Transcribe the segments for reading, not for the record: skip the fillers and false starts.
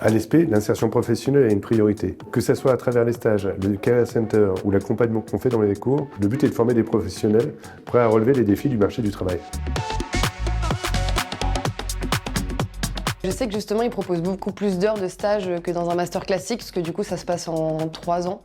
À l'ESP, l'insertion professionnelle est une priorité. Que ce soit à travers les stages, le Career Center ou l'accompagnement qu'on fait dans les cours, le but est de former des professionnels prêts à relever les défis du marché du travail. Je sais que justement, ils proposent beaucoup plus d'heures de stage que dans un master classique, parce que du coup, ça se passe en 3 ans.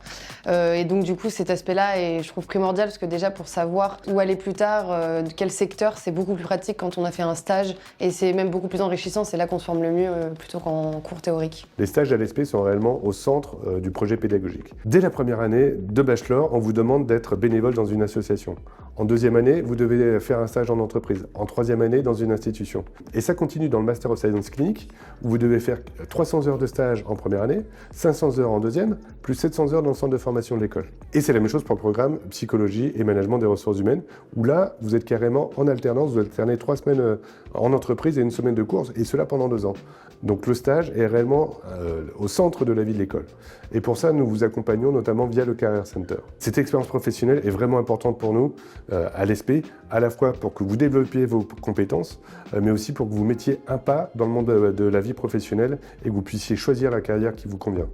Et donc, du coup, cet aspect-là est, je trouve, primordial, parce que déjà, pour savoir où aller plus tard, quel secteur, c'est beaucoup plus pratique quand on a fait un stage. Et c'est même beaucoup plus enrichissant, c'est là qu'on se forme le mieux, plutôt qu'en cours théorique. Les stages à l'ESP sont réellement au centre du projet pédagogique. Dès la première année de bachelor, on vous demande d'être bénévole dans une association. En deuxième année, vous devez faire un stage en entreprise. En troisième année, dans une institution. Et ça continue dans le Master of Science Clinic, où vous devez faire 300 heures de stage en première année, 500 heures en deuxième, plus 700 heures dans le centre de formation de l'école. Et c'est la même chose pour le programme psychologie et management des ressources humaines, où là, vous êtes carrément en alternance, vous alternez 3 semaines en entreprise et 1 semaine de cours, et cela pendant 2 ans. Donc le stage est réellement au centre de la vie de l'école. Et pour ça, nous vous accompagnons notamment via le Career Center. Cette expérience professionnelle est vraiment importante pour nous à l'ESP, à la fois pour que vous développiez vos compétences, mais aussi pour que vous mettiez un pas dans le monde de la vie professionnelle et que vous puissiez choisir la carrière qui vous convient.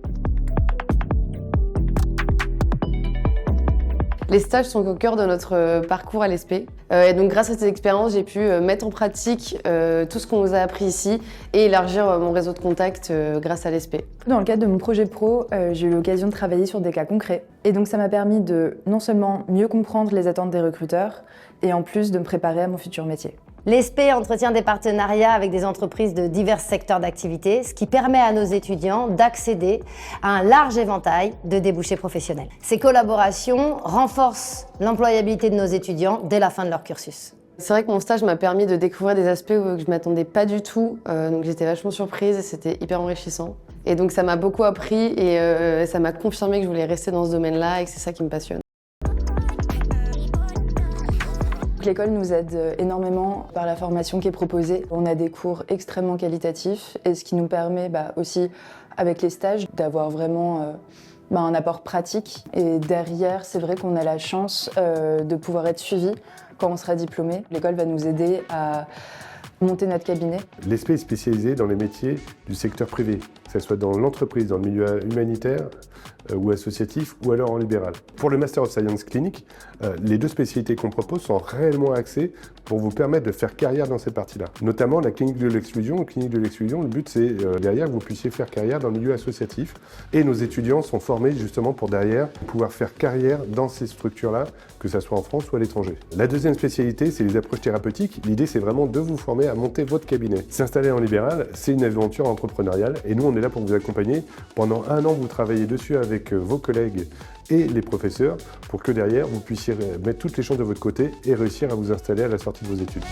Les stages sont au cœur de notre parcours à l'ESP. Et donc grâce à cette expérience, j'ai pu mettre en pratique tout ce qu'on nous a appris ici et élargir mon réseau de contacts grâce à l'ESP. Dans le cadre de mon projet pro, j'ai eu l'occasion de travailler sur des cas concrets. Et donc ça m'a permis de non seulement mieux comprendre les attentes des recruteurs, et en plus de me préparer à mon futur métier. L'ESP entretient des partenariats avec des entreprises de divers secteurs d'activité, ce qui permet à nos étudiants d'accéder à un large éventail de débouchés professionnels. Ces collaborations renforcent l'employabilité de nos étudiants dès la fin de leur cursus. C'est vrai que mon stage m'a permis de découvrir des aspects que je ne m'attendais pas du tout, donc j'étais vachement surprise et c'était hyper enrichissant. Et donc ça m'a beaucoup appris et ça m'a confirmé que je voulais rester dans ce domaine-là et que c'est ça qui me passionne. L'école nous aide énormément par la formation qui est proposée. On a des cours extrêmement qualitatifs et ce qui nous permet aussi, avec les stages, d'avoir vraiment un apport pratique. Et derrière, c'est vrai qu'on a la chance de pouvoir être suivi quand on sera diplômé. L'école va nous aider à monter notre cabinet. L'ESP est spécialisé dans les métiers du secteur privé, que ce soit dans l'entreprise, dans le milieu humanitaire ou associatif, ou alors en libéral. Pour le Master of Science Clinic, les 2 spécialités qu'on propose sont réellement axées pour vous permettre de faire carrière dans ces parties-là. Notamment la clinique de l'exclusion. La clinique de l'exclusion, le but c'est derrière que vous puissiez faire carrière dans le milieu associatif. Et nos étudiants sont formés justement pour derrière pouvoir faire carrière dans ces structures-là, que ce soit en France ou à l'étranger. La deuxième spécialité, c'est les approches thérapeutiques. L'idée, c'est vraiment de vous former à monter votre cabinet. S'installer en libéral, c'est une aventure entrepreneuriale et nous, on est là pour vous accompagner. Pendant 1 an, vous travaillez dessus avec vos collègues et les professeurs pour que derrière, vous puissiez mettre toutes les chances de votre côté et réussir à vous installer à la sortie de vos études.